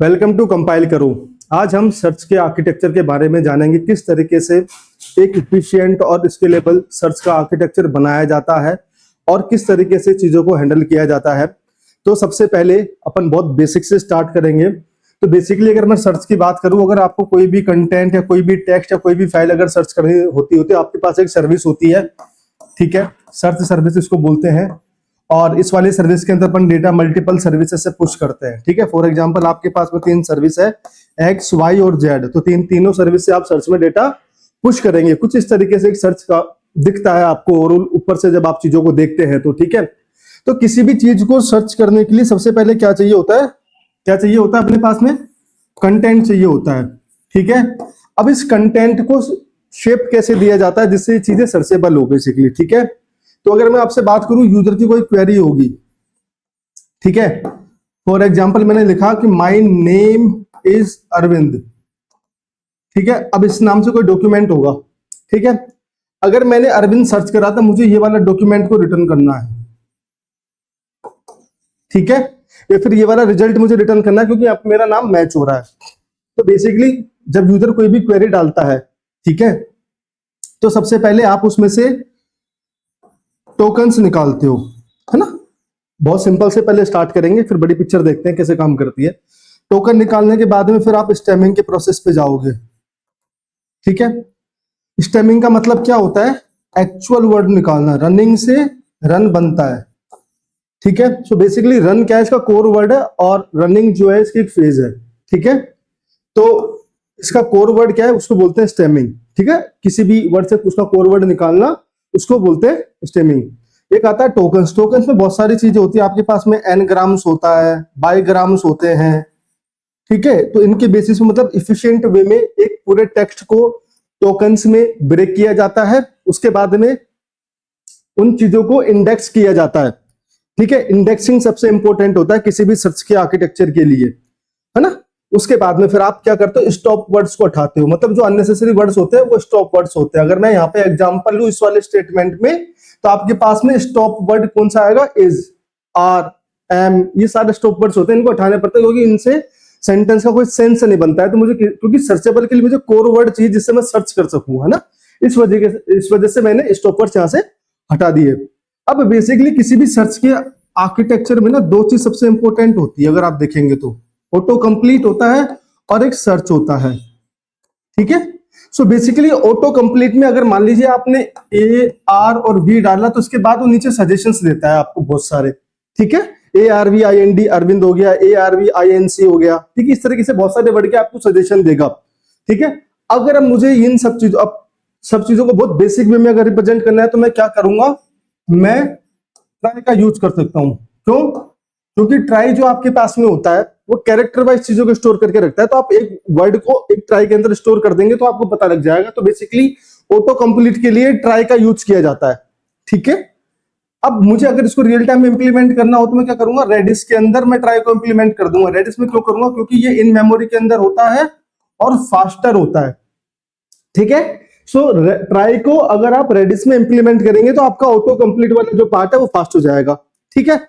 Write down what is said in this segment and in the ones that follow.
Welcome to compile करो। आज हम सर्च के आर्किटेक्चर के बारे में जानेंगे, किस तरीके से एक इफिशिएंट और स्केलेबल सर्च का आर्किटेक्चर बनाया जाता है और किस तरीके से चीजों को हैंडल किया जाता है। तो सबसे पहले अपन बहुत बेसिक से स्टार्ट करेंगे। तो बेसिकली अगर मैं सर्च की बात करूं, अगर आपको कोई भी कंटेंट या कोई भी टेक्स्ट या कोई भी फाइल अगर सर्च करनी होती है, आपके पास एक सर्विस होती है, ठीक है, सर्च सर्विस इसको बोलते हैं। और इस वाली सर्विस के अंदर अपन डेटा मल्टीपल सर्विसेज से पुश करते हैं, ठीक है। फॉर एग्जांपल आपके पास में 3 सर्विस है, एक्स वाई और जेड, तो तीनों सर्विस से आप सर्च में डेटा पुश करेंगे। कुछ इस तरीके से एक सर्च का दिखता है आपको और ऊपर से जब आप चीजों को देखते हैं तो, ठीक है। तो किसी भी चीज को सर्च करने के लिए सबसे पहले क्या चाहिए होता है, अपने पास में कंटेंट चाहिए होता है, ठीक है। अब इस कंटेंट को शेप कैसे दिया जाता है जिससे ये चीजें सर्चेबल हो बेसिकली, ठीक है। तो अगर मैं आपसे बात करूं, यूजर की कोई क्वेरी होगी, ठीक है। फॉर एग्जांपल मैंने लिखा कि माय नेम इज अरविंद, ठीक है। अब इस नाम से कोई डॉक्यूमेंट होगा, ठीक है। अगर मैंने अरविंद सर्च करा था, मुझे ये वाला डॉक्यूमेंट को रिटर्न करना है, ठीक है, या फिर ये वाला रिजल्ट मुझे रिटर्न करना है क्योंकि अब मेरा नाम मैच हो रहा है। तो बेसिकली जब यूजर कोई भी क्वेरी डालता है, ठीक है, तो सबसे पहले आप उसमें से टोकन्स निकालते हो, है ना। बहुत सिंपल से पहले स्टार्ट करेंगे, फिर बड़ी पिक्चर देखते हैं कैसे काम करती है। टोकन निकालने के बाद में फिर आप स्टेमिंग के प्रोसेस पे जाओगे, ठीक है। स्टेमिंग का मतलब क्या होता है, एक्चुअल वर्ड निकालना। रनिंग से रन बनता है, ठीक है। सो बेसिकली रन क्या है, इसका कोर वर्ड है, और रनिंग जो है इसकी एक फेज है, ठीक है। तो इसका कोर वर्ड क्या है, उसको बोलते हैं स्टेमिंग, ठीक है। किसी भी वर्ड से उसका कोर वर्ड निकालना, उसको बोलते हैं स्टेमिंग। एक आता है टोकन्स। टोकन्स में बहुत सारी चीजें होती है, आपके पास में एन ग्राम्स होता है, बाई ग्राम्स होते हैं, ठीक है। तो इनके बेसिस में मतलब इफिशिएंट वे में एक पूरे टेक्स्ट को टोकन्स में ब्रेक किया जाता है, उसके बाद में उन चीजों को इंडेक्स किया जाता है, ठीक है। इंडेक्सिंग सबसे इंपॉर्टेंट होता है किसी भी सर्च के आर्किटेक्चर के लिए, है ना। उसके बाद में फिर आप क्या करते हो, स्टॉप वर्ड्स को हटाते हो, मतलब जो अननेसेसरी वर्ड्स होते हैं वो स्टॉप वर्ड्स होते हैं। अगर मैं यहाँ पे एग्जांपल लूं इस वाले स्टेटमेंट में, तो आपके पास में स्टॉप वर्ड कौन सा आएगा, इज, आर, एम, ये सारे स्टॉप वर्ड्स होते हैं, इनको हटाने पड़ते हैं क्योंकि इनसे सेंटेंस का कोई सेंस नहीं बनता है। तो मुझे, क्योंकि सर्चेबल के लिए मुझे कोर वर्ड चाहिए जिससे मैं सर्च कर सकूं, है ना। इस वजह से मैंने स्टॉप वर्ड्स यहाँ से हटा दिए। अब बेसिकली किसी भी सर्च के आर्किटेक्चर में ना 2 चीज सबसे इंपॉर्टेंट होती है, अगर आप देखेंगे तो ऑटो कंप्लीट होता है और एक सर्च होता है, ठीक है। सो बेसिकली ऑटो कंप्लीट में अगर मान लीजिए आपने ए, आर और वी डाला, तो उसके बाद वो नीचे सजेशंस देता है आपको बहुत सारे, ठीक है। ARVIND अरविंद हो गया, ARVINC हो गया, ठीक है। इस तरीके से बहुत सारे वर्ड के आपको सजेशन देगा, ठीक है। अगर अब मुझे इन सब चीजों को बहुत बेसिक वे में अगर रिप्रेजेंट करना है, तो मैं क्या करूंगा, मैं ट्राई का यूज कर सकता हूं। क्यों? क्योंकि ट्राई जो आपके पास में होता है वो कैरेक्टर वाइज चीजों को स्टोर करके रखता है। तो आप एक वर्ड को एक ट्राई के अंदर स्टोर कर देंगे तो आपको पता लग जाएगा। तो बेसिकली ऑटो कंप्लीट के लिए ट्राई का यूज किया जाता है, ठीक है। अब मुझे अगर इसको रियल टाइम में इंप्लीमेंट करना हो तो मैं क्या करूंगा, रेडिस के अंदर मैं ट्राई को इंप्लीमेंट कर दूंगा। रेडिस में क्यों करूंगा, क्योंकि ये इन मेमोरी के अंदर होता है और फास्टर होता है, ठीक है। सो ट्राई को अगर आप रेडिस में इंप्लीमेंट करेंगे तो आपका ऑटो कंप्लीट वाला जो पार्ट है वो फास्ट हो जाएगा, ठीक है।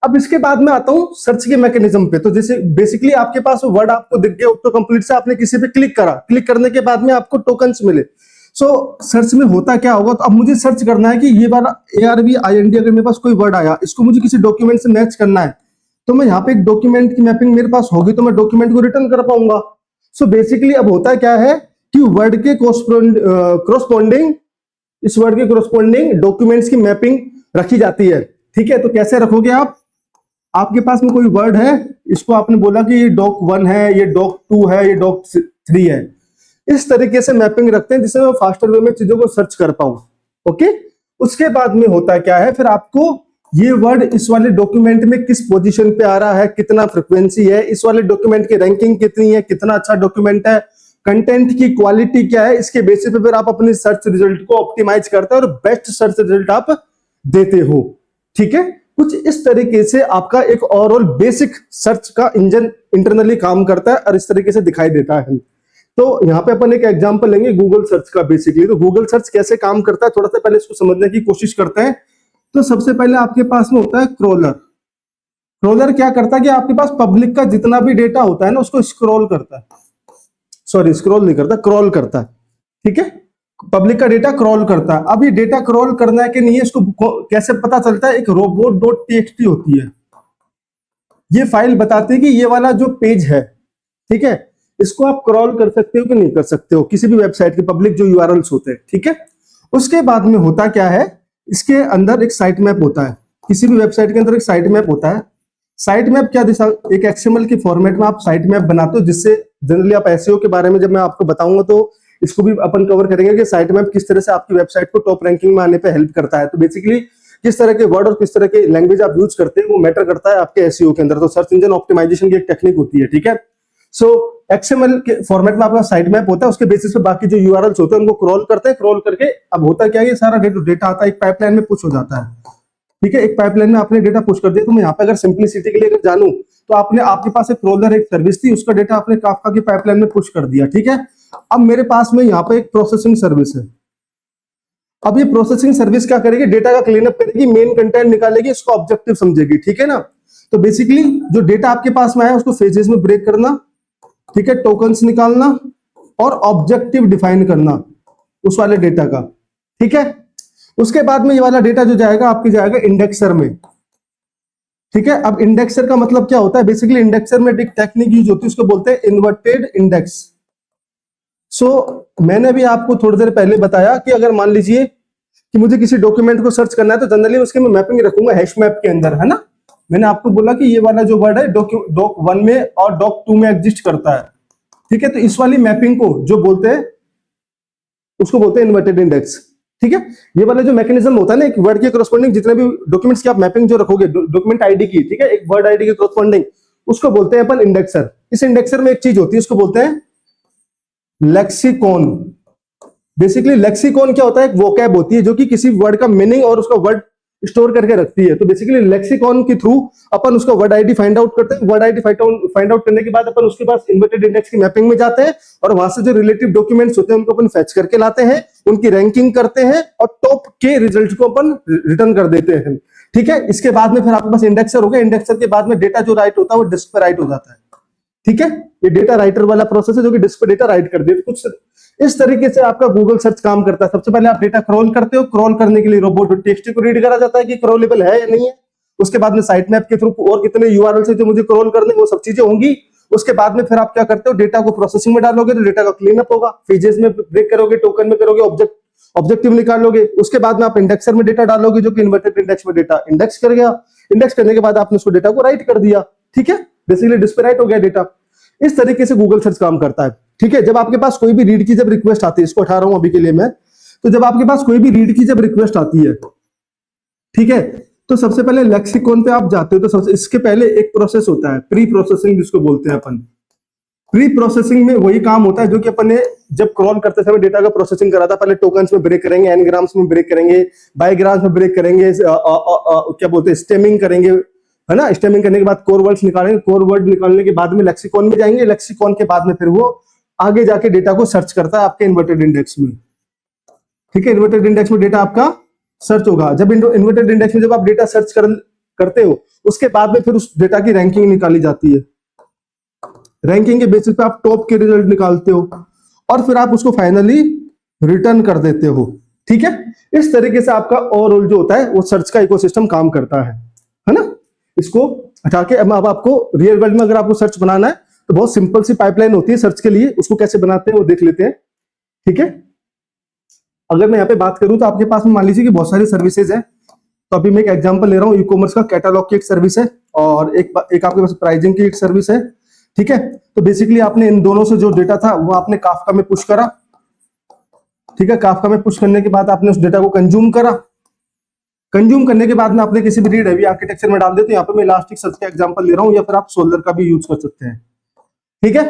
अब इसके बाद में आता हूं सर्च के मैकेनिज्म पे। तो जैसे बेसिकली आपके पास वर्ड आपको दिख गया ऑटो कंप्लीट से, आपने किसी पे क्लिक करा, क्लिक करने के बाद में आपको टोकन्स मिले। सो सर्च में होता क्या होगा, तो अब मुझे सर्च करना है कि ये वाला ARVIND अगर मेरे पास कोई वर्ड आया, इसको मुझे किसी डॉक्यूमेंट से मैच करना है, तो मैं यहाँ पे एक डॉक्यूमेंट की मैपिंग मेरे पास होगी, तो मैं डॉक्यूमेंट को रिटर्न कर पाऊंगा। सो बेसिकली अब होता क्या है कि वर्ड के कोरस्पॉन्डिंग, इस वर्ड के कोरस्पॉन्डिंग डॉक्यूमेंट्स की मैपिंग रखी जाती है, ठीक है। तो कैसे रखोगे आप, आपके पास में कोई वर्ड है, इसको आपने बोला कि ये डॉक 1 है, ये डॉक 2 है, ये डॉक 3 है, इस तरीके से मैपिंग रखते हैं जिससे मैं फास्टर वे में चीजों को सर्च कर पाऊं, ओके। उसके बाद में होता क्या है, फिर आपको ये वर्ड इस वाले डॉक्यूमेंट में किस पोजीशन पे आ रहा है, कितना फ्रिक्वेंसी है, इस वाले डॉक्यूमेंट की रैंकिंग कितनी है, कितना अच्छा डॉक्यूमेंट है, कंटेंट की क्वालिटी क्या है, इसके बेसिस पे फिर आप अपने सर्च रिजल्ट को ऑप्टिमाइज करते हैं और बेस्ट सर्च रिजल्ट आप देते हो, ठीक है। कुछ इस तरीके से आपका एक ओवरऑल बेसिक सर्च का इंजन इंटरनली काम करता है और इस तरीके से दिखाई देता है। तो यहाँ पे अपन एक एग्जांपल लेंगे गूगल सर्च का बेसिकली। तो गूगल सर्च कैसे काम करता है थोड़ा सा पहले इसको समझने की कोशिश करते हैं। तो सबसे पहले आपके पास में होता है क्रॉलर। स्क्रॉलर क्या करता है कि आपके पास पब्लिक का जितना भी डेटा होता है ना उसको स्क्रॉल करता है, सॉरी स्क्रॉल नहीं करता, क्रॉल करता है, ठीक है, पब्लिक का डेटा क्रॉल करता है। अब ये डेटा क्रॉल करना है कि नहीं है, इसको कैसे पता चलता है? एक robot.txt होती है, ये फाइल बताती है कि ये वाला जो पेज है, ठीक है, इसको आप क्रॉल कर सकते हो कि नहीं कर सकते हो, किसी भी वेबसाइट के पब्लिक जो यूआरएल्स होते हैं, ठीक है। उसके बाद में होता क्या है, इसके अंदर एक साइट मैप होता है, किसी भी वेबसाइट के अंदर एक साइट मैप होता है। साइट मैप क्या दिशा, एक एक्सएमएल के फॉर्मेट में आप साइट मैप बनाते हो, जिससे जनरली आप एसईओ के बारे में जब मैं आपको बताऊंगा तो इसको भी अपन कवर करेंगे कि साइट मैप किस तरह से आपकी वेबसाइट को टॉप रैंकिंग में आने पे हेल्प करता है। तो बेसिकली किस तरह के वर्ड और किस तरह के लैंग्वेज आप यूज करते हैं वो मैटर करता है आपके एसईओ के अंदर। तो सर्च इंजन ऑप्टिमाइजेशन की एक टेक्निक होती है, ठीक है। सो एक्सएमएल के फॉर्मेट में आपका साइट मैप होता है, उसके बेसिस पे बाकी जो यूआरएल्स होते हैं उनको क्रॉल करते हैं, क्रॉल करके अब होता क्या है, ये सारा डेटा आता है एक पाइपलाइन में पुश हो जाता है, ठीक है। एक पाइपलाइन में आपने डेटा पुश कर दिया। तो मैं यहाँ पे अगर सिंपलिसिटी के लिए अगर जानूं तो आपने आपके पास एक क्रॉलर एक सर्विस थी, उसका डेटा आपने काफका की पाइपलाइन में पुश कर दिया, ठीक है। अब मेरे पास में यहाँ पे एक प्रोसेसिंग सर्विस है। अब ये प्रोसेसिंग सर्विस क्या करेगी, डेटा का क्लीन अप करेगी, मेन कंटेंट निकालेगी, इसको ऑब्जेक्टिव समझेगी, ठीक है ना। तो बेसिकली जो डेटा आपके पास में है उसको फेजेस में ब्रेक करना, ठीक है, टोकन्स निकालना और ऑब्जेक्टिव डिफाइन करना उस वाले डेटा का, ठीक है। उसके बाद में ये वाला डेटा जो जाएगा आपके जाएगा इंडेक्सर में, ठीक है। अब इंडेक्सर का मतलब क्या होता है, बेसिकली इंडेक्सर में एक टेक्निक यूज होती है, उसको बोलते हैं इन्वर्टेड इंडेक्स। सो मैंने भी आपको थोड़ी देर पहले बताया कि अगर मान लीजिए कि मुझे किसी डॉक्यूमेंट को सर्च करना है तो जनरली उसके मैं मैपिंग रखूंगा हैश मैप के अंदर, है ना। मैंने आपको बोला कि ये वाला जो वर्ड है डॉक 1 में और डॉक 2 में एग्जिस्ट करता है, ठीक है। तो इस वाली मैपिंग को जो बोलते हैं उसको बोलते हैं इन्वर्टेड इंडेक्स, ठीक है। ये वाला जो मैकेनिज्म होता है ना, एक वर्ड के करस्पॉन्डिंग जितने भी डॉक्यूमेंट्स की आप मैपिंग जो रखोगे डॉक्यूमेंट आईडी की, ठीक है, एक वर्ड आईडी के करस्पॉन्डिंग, उसको बोलते हैं अपन इंडेक्सर। इस इंडेक्सर में एक चीज होती है, उसको बोलते हैं लेक्सिकॉन। बेसिकली लेक्सिकॉन क्या होता है, एक वोकैब होती है जो कि किसी वर्ड का मीनिंग और उसका वर्ड स्टोर करके रखती है। तो बेसिकली लेक्सिकॉन के थ्रू अपन उसका वर्ड आईडी फाइंड आउट करते हैं। वर्ड आईडी फाइंड आउट करने के बाद अपन उसके पास इन्वर्टेड इंडेक्स की मैपिंग में जाते हैं और वहां से जो रिलेटिव डॉक्यूमेंट्स होते हैं उनको अपन फेच करके लाते हैं, उनकी रैंकिंग करते हैं और टॉप के रिजल्ट को अपन रिटर्न कर देते हैं, ठीक है। इसके बाद में फिर आपके पास इंडेक्सर हो गया। इंडेक्सर के बाद में डेटा जो राइट होता है वो डिस्क पर राइट हो जाता है, ठीक है। ये डेटा राइटर वाला प्रोसेस है जो कि डिस्क पे डेटा राइट कर दे। कुछ इस तरीके से आपका गूगल सर्च काम करता है। सबसे पहले आप डेटा क्रॉल करते हो, क्रॉल करने के लिए robot.txt को रीड करा जाता है कि क्रॉलेबल है या नहीं है। उसके बाद में साइट मैप के थ्रू और कितने यूआरएल से जो मुझे क्रॉल करने वो सब चीजें होंगी। उसके बाद में फिर आप क्या करते हो, डेटा को प्रोसेसिंग में डालोगे तो डेटा का क्लीन अप होगा, फेजेस में ब्रेक करोगे, टोकन में करोगे, ऑब्जेक्टिव निकालोगे। उसके बाद में आप इंडेक्सर में डेटा डालोगे जो कि इन्वर्टेड इंडेक्स में डेटा इंडेक्स कर गया। इंडेक्स करने के बाद आपने उसको डेटा को राइट कर दिया, ठीक है। बेसिकली डिस्प्ले राइट हो गया डेटा। इस तरीके से गूगल सर्च काम करता है, ठीक है। जब आपके पास कोई भी रीड की जब रिक्वेस्ट आती है, इसको हटा रहा हूं अभी के लिए मैं, तो जब आपके पास कोई भी रीड की जब रिक्वेस्ट आती है, ठीक है, तो सबसे पहले लेक्सिकॉन पे आप जाते हो। तो सबसे इसके पहले एक प्रोसेस होता है प्री प्रोसेसिंग, जिसको बोलते हैं अपन। प्री प्रोसेसिंग में वही काम होता है जो कि अपन ने जब क्रॉल करते समय डेटा का प्रोसेसिंग करा था। पहले टोकन्स में ब्रेक करेंगे, एनग्राम्स में ब्रेक करेंगे, बाईग्राम्स में ब्रेक करेंगे, क्या बोलते हैं स्टेमिंग करेंगे, है ना। स्टेमिंग करने के बाद कोर वर्ड्स निकालेंगे, कोर वर्ड निकालने के बाद में लेक्सिकॉन में जाएंगे, लेक्सिकॉन के बाद में फिर वो आगे जाके डेटा को सर्च करता है आपके इन्वर्टेड इंडेक्स में, ठीक है। इन्वर्टेड इंडेक्स में डेटा आपका सर्च होगा। जब इन्वर्टेड इंडेक्स में जब आप डेटा सर्च करते हो उसके बाद में फिर उस डेटा की रैंकिंग निकाली जाती है। रैंकिंग के बेसिस पे आप टॉप के रिजल्ट निकालते हो और फिर आप उसको फाइनली रिटर्न कर देते हो, ठीक है। इस तरीके से आपका ओवरऑल जो होता है वो सर्च का इकोसिस्टम काम करता है ना। इसको हटा के अब आपको रियल वर्ल्ड में अगर आपको सर्च बनाना है तो बहुत सिंपल सी पाइपलाइन होती है सर्च के लिए। उसको कैसे बनाते हैं वो देख लेते हैं, ठीक है। अगर मैं यहाँ पे बात करूं तो आपके पास में मान लीजिए कि बहुत सारी सर्विसेज है। तो अभी मैं एक एग्जांपल ले रहा हूँ, ई कॉमर्स का कैटलॉग की एक सर्विस है और एक आपके पास प्राइसिंग की एक सर्विस है, ठीक है। तो बेसिकली आपने इन दोनों से जो डेटा था वो आपने काफका में पुश करा, ठीक है। काफका में पुश करने के बाद आपने उस डेटा को कंज्यूम करा। कंज्यूम करने के बाद में आपने किसी भी रीड हैवी आर्किटेक्चर में डाल दे। तो यहाँ पे मैं इलास्टिक सर्च का एग्जांपल ले रहा हूँ या फिर आप सोलर का भी यूज कर सकते हैं, ठीक है।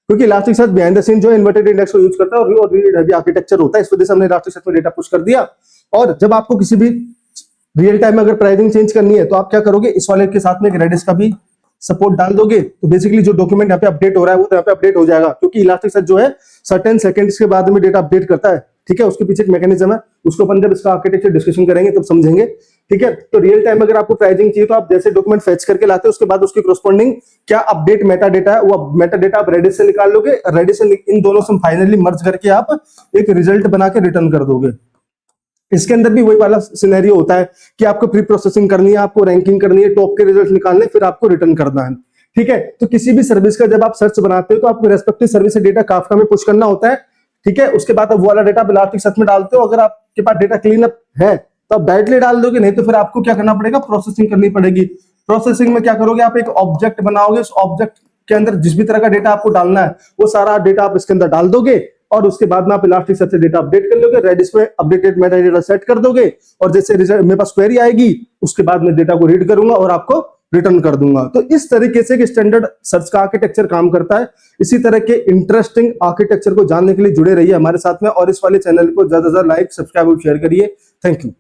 क्योंकि elastic search behind the scene जो इन्वर्टेड इंडेक्स को यूज करता है और रीड हैवी आर्किटेक्चर होता है, इस वजह से हमने इलास्टिक सर्च में डेटा पुश कर दिया। और जब आपको किसी भी रियल टाइम में अगर प्राइसिंग चेंज करनी है तो आप क्या करोगे, इस वाले के साथ में एक रेडिस का भी सपोर्ट डाल दोगे। तो बेसिकली जो डॉक्यूमेंट यहाँ पे अपडेट हो रहा है वो यहाँ पे अपडेट हो जाएगा, क्योंकि इलास्टिक सर्च जो है सर्टेन सेकंड्स के बाद में डेटा अपडेट करता है, ठीक है। उसके पीछे एक मैकेनिज्म है, उसको अपन जब इसका आर्किटेक्चर डिस्कशन करेंगे तब समझेंगे ठीक है। तो रियल टाइम अगर आपको प्राइसिंग चाहिए तो आप जैसे डॉक्यूमेंट फेच करके लाते हो उसके बाद उसकी करस्पॉन्डिंग क्या अपडेट मेटा डेटा है, वो मेटा डेटा आप रेडिस से निकाल लोगे, रेडिस से इन दोनों से फाइनली मर्ज करके आप एक रिजल्ट बना के रिटर्न कर दोगे। इसके अंदर भी वही वाला सिनेरियो होता है कि आपको प्री प्रोसेसिंग करनी है, आपको रैंकिंग करनी है, टॉप के रिजल्ट निकालने, फिर आपको रिटर्न करना है। ठीक है। तो किसी भी सर्विस का जब आप सर्च बनाते हो तो आपको रेस्पेक्टिव सर्विस से डेटा काफका में पुश करना होता है। ठीक है। उसके बाद आप वो वाला डेटा इलास्टिक सर्च में डालते हो। अगर आपके पास डेटा क्लीन अप है तो आप डायरेक्टली डाल दोगे, नहीं तो फिर आपको क्या करना पड़ेगा, प्रोसेसिंग करनी पड़ेगी। प्रोसेसिंग में क्या करोगे, आप एक ऑब्जेक्ट बनाओगे, उस ऑब्जेक्ट के अंदर जिस भी तरह का डेटा आपको डालना है वो सारा डेटा आप इसके अंदर डाल दोगे और उसके बाद में आप इलास्टिक सर्च से डेटा अपडेट कर लोगे, रेडिस में अपडेटेड मेटा डेटा सेट कर दोगे और जैसे रिजल्ट मेरे पास क्वेरी आएगी उसके बाद मैं डेटा को रीड करूंगा और आपको रिटर्न कर दूंगा। तो इस तरीके से स्टैंडर्ड सर्च का आर्किटेक्चर काम करता है। इसी तरह के इंटरेस्टिंग आर्किटेक्चर को जानने के लिए जुड़े रहिए हमारे साथ में और इस वाले चैनल को ज्यादा से ज्यादा लाइक, सब्सक्राइब और शेयर करिए। Thank you.